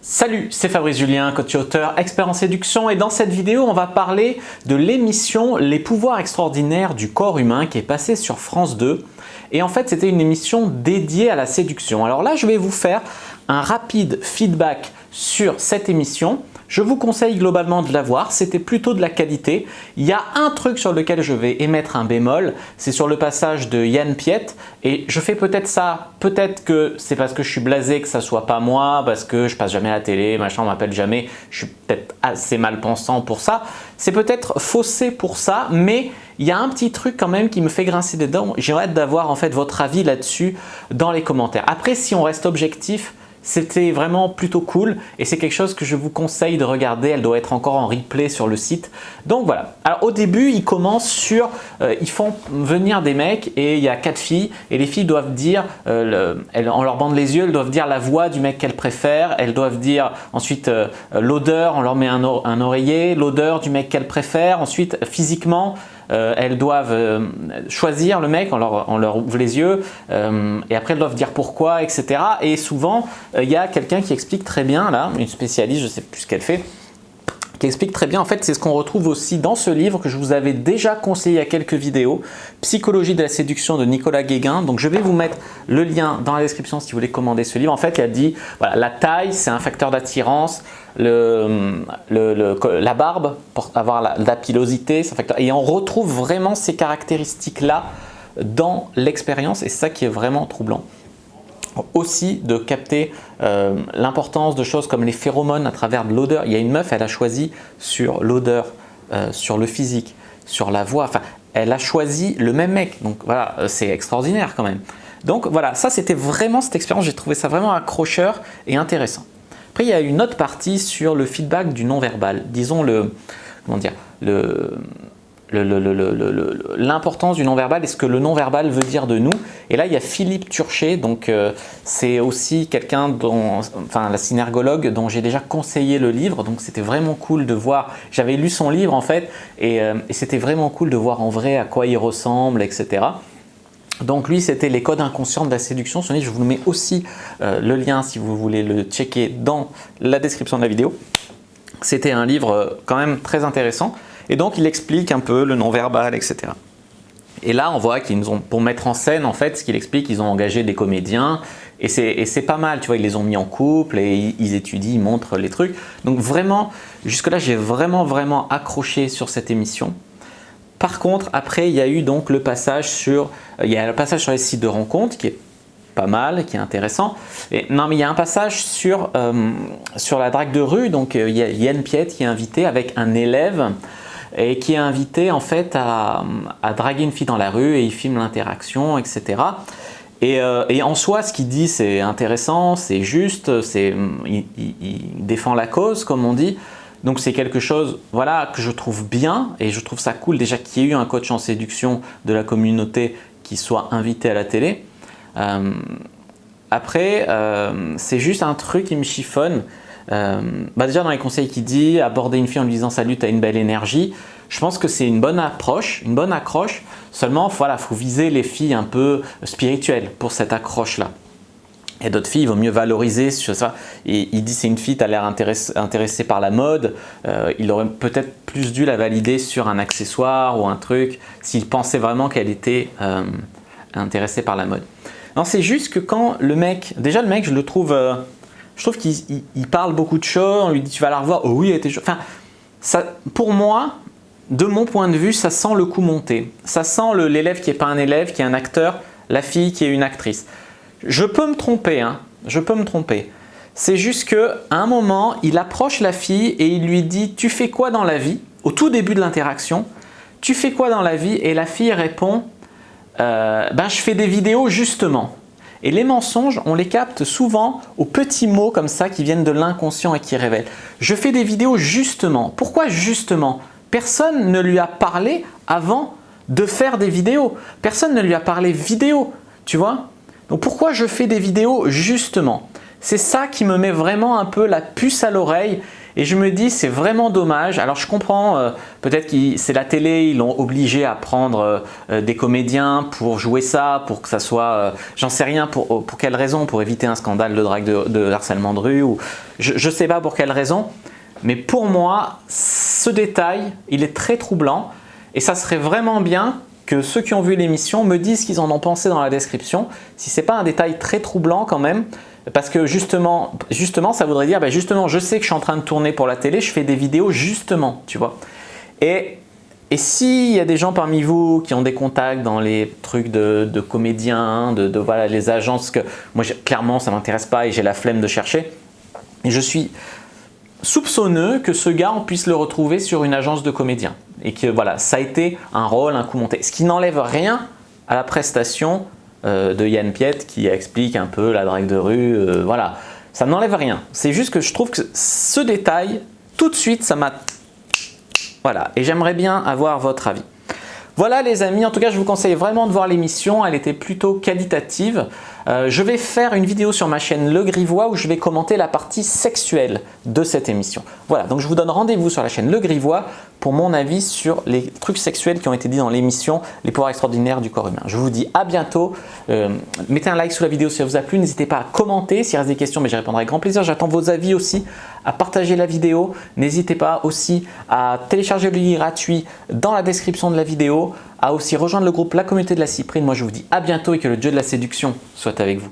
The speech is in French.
Salut, c'est Fabrice Julien, coach et auteur, expert en séduction, et dans cette vidéo, on va parler de l'émission Les pouvoirs extraordinaires du corps humain qui est passée sur France 2. Et en fait, c'était une émission dédiée à la séduction. Alors là, je vais vous faire un rapide feedback sur cette émission. Je vous conseille globalement de la voir, c'était plutôt de la qualité. Il y a un truc sur lequel je vais émettre un bémol, c'est sur le passage de Yann Piette. Et je fais peut-être ça, peut-être que c'est parce que je suis blasé que ça soit pas moi, parce que je passe jamais à la télé, machin, on m'appelle jamais, je suis peut-être assez mal pensant pour ça. C'est peut-être faussé pour ça, mais il y a un petit truc quand même qui me fait grincer des dents. J'aimerais d'avoir en fait votre avis là-dessus dans les commentaires. Après, si on reste objectif, c'était vraiment plutôt cool et c'est quelque chose que je vous conseille de regarder. Elle doit être encore en replay sur le site. Donc voilà. Alors au début, ils commencent sur, ils font venir des mecs et il y a 4 filles et les filles doivent dire, on leur bande les yeux, elles doivent dire la voix du mec qu'elles préfèrent. Elles doivent dire ensuite l'odeur, on leur met un oreiller, l'odeur du mec qu'elles préfèrent. Ensuite physiquement, elles doivent choisir le mec, on leur ouvre les yeux et après elles doivent dire pourquoi, etc. Et souvent, il y a quelqu'un qui explique très bien, là, une spécialiste, je ne sais plus ce qu'elle fait, qui explique très bien, en fait c'est ce qu'on retrouve aussi dans ce livre que je vous avais déjà conseillé il y a quelques vidéos, Psychologie de la séduction de Nicolas Guéguin. Donc je vais vous mettre le lien dans la description si vous voulez commander ce livre. En fait, il a dit, voilà, la taille c'est un facteur d'attirance, la barbe pour avoir la pilosité, c'est un facteur, et on retrouve vraiment ces caractéristiques-là dans l'expérience et c'est ça qui est vraiment troublant. Aussi de capter l'importance de choses comme les phéromones à travers de l'odeur. Il y a une meuf, elle a choisi sur l'odeur, sur le physique, sur la voix, enfin elle a choisi le même mec, donc voilà, c'est extraordinaire quand même. Donc voilà, ça c'était vraiment cette expérience, j'ai trouvé ça vraiment accrocheur et intéressant. Après il y a une autre partie sur le feedback du non-verbal, disons l'importance du non-verbal et ce que le non-verbal veut dire de nous. Et là, il y a Philippe Turchet, donc c'est aussi quelqu'un la synergologue dont j'ai déjà conseillé le livre, donc c'était vraiment cool de voir, j'avais lu son livre en fait, et c'était vraiment cool de voir en vrai à quoi il ressemble, etc. Donc lui, c'était les codes inconscients de la séduction. Son livre, je vous mets aussi le lien si vous voulez le checker dans la description de la vidéo. C'était un livre quand même très intéressant. Et donc, il explique un peu le non-verbal, etc. Et là, on voit qu'ils ont, pour mettre en scène, en fait, ce qu'il explique, ils ont engagé des comédiens. Et c'est pas mal, tu vois, ils les ont mis en couple et ils étudient, ils montrent les trucs. Donc vraiment, jusque-là, j'ai vraiment accroché sur cette émission. Par contre, après, il y a eu donc le passage sur, il y a le passage sur les sites de rencontres qui est pas mal, qui est intéressant. Et, non, mais il y a un passage sur la drague de rue. Donc, il y a Yann Piette qui est invité avec un élève et qui est invité en fait à draguer une fille dans la rue et il filme l'interaction, etc. Et en soi, ce qu'il dit, c'est intéressant, c'est juste, il défend la cause, comme on dit. Donc c'est quelque chose, voilà, que je trouve bien et je trouve ça cool déjà qu'il y ait eu un coach en séduction de la communauté qui soit invité à la télé. Après, c'est juste un truc qui me chiffonne. Déjà dans les conseils qu'il dit, aborder une fille en lui disant salut, tu as une belle énergie, je pense que c'est une bonne approche, une bonne accroche, seulement voilà, faut viser les filles un peu spirituelles pour cette accroche là. Et d'autres filles, il vaut mieux valoriser sur ça. Et il dit c'est une fille, tu as l'air intéressée par la mode, il aurait peut-être plus dû la valider sur un accessoire ou un truc s'il pensait vraiment qu'elle était intéressée par la mode. Non, c'est juste que quand le mec, déjà le mec je trouve qu'il parle beaucoup de choses, on lui dit tu vas la revoir, oh oui elle était jolie. Enfin, ça, pour moi, de mon point de vue, ça sent le coup monté. Ça sent l'élève qui n'est pas un élève, qui est un acteur, la fille qui est une actrice. Je peux me tromper, hein, je peux me tromper. C'est juste qu'à un moment, il approche la fille et il lui dit « Tu fais quoi dans la vie ?» Au tout début de l'interaction, « Tu fais quoi dans la vie ?» Et la fille répond « Je fais des vidéos justement. » Et les mensonges, on les capte souvent aux petits mots comme ça qui viennent de l'inconscient et qui révèlent. « Je fais des vidéos justement. » Pourquoi justement? Personne ne lui a parlé avant de faire des vidéos. Personne ne lui a parlé vidéo, tu vois? Donc pourquoi je fais des vidéos justement? C'est ça qui me met vraiment un peu la puce à l'oreille Et je me dis, c'est vraiment dommage. Alors je comprends, peut-être que c'est la télé, ils l'ont obligé à prendre des comédiens pour jouer ça, pour que ça soit, j'en sais rien pour quelle raison, pour éviter un scandale de drague, de harcèlement de rue, ou je ne sais pas pour quelle raison. Mais pour moi, ce détail, il est très troublant et ça serait vraiment bien que ceux qui ont vu l'émission me disent ce qu'ils en ont pensé dans la description. Si ce n'est pas un détail très troublant quand même, parce que justement ça voudrait dire, justement, je sais que je suis en train de tourner pour la télé, je fais des vidéos justement, tu vois. Et s'il y a des gens parmi vous qui ont des contacts dans les trucs de comédiens, voilà, les agences, que moi clairement ça ne m'intéresse pas et j'ai la flemme de chercher, et je suis soupçonneux que ce gars, on puisse le retrouver sur une agence de comédiens et que voilà, ça a été un rôle, un coup monté. Ce qui n'enlève rien à la prestation de Yann Piette qui explique un peu la drague de rue, voilà, ça n'enlève rien. C'est juste que je trouve que ce détail, tout de suite, ça m'a... Voilà, et j'aimerais bien avoir votre avis. Voilà les amis, en tout cas je vous conseille vraiment de voir l'émission, elle était plutôt qualitative. Je vais faire une vidéo sur ma chaîne Le Grivois où je vais commenter la partie sexuelle de cette émission. Voilà, donc je vous donne rendez-vous sur la chaîne Le Grivois pour mon avis sur les trucs sexuels qui ont été dit dans l'émission Les pouvoirs extraordinaires du corps humain. Je vous dis à bientôt, mettez un like sous la vidéo si ça vous a plu, n'hésitez pas à commenter, s'il reste des questions, mais j'y répondrai avec grand plaisir. J'attends vos avis aussi, à partager la vidéo, n'hésitez pas aussi à télécharger le lien gratuit dans la description de la vidéo, à aussi rejoindre le groupe La Communauté de la Cyprine. Moi je vous dis à bientôt et que le dieu de la séduction soit avec vous.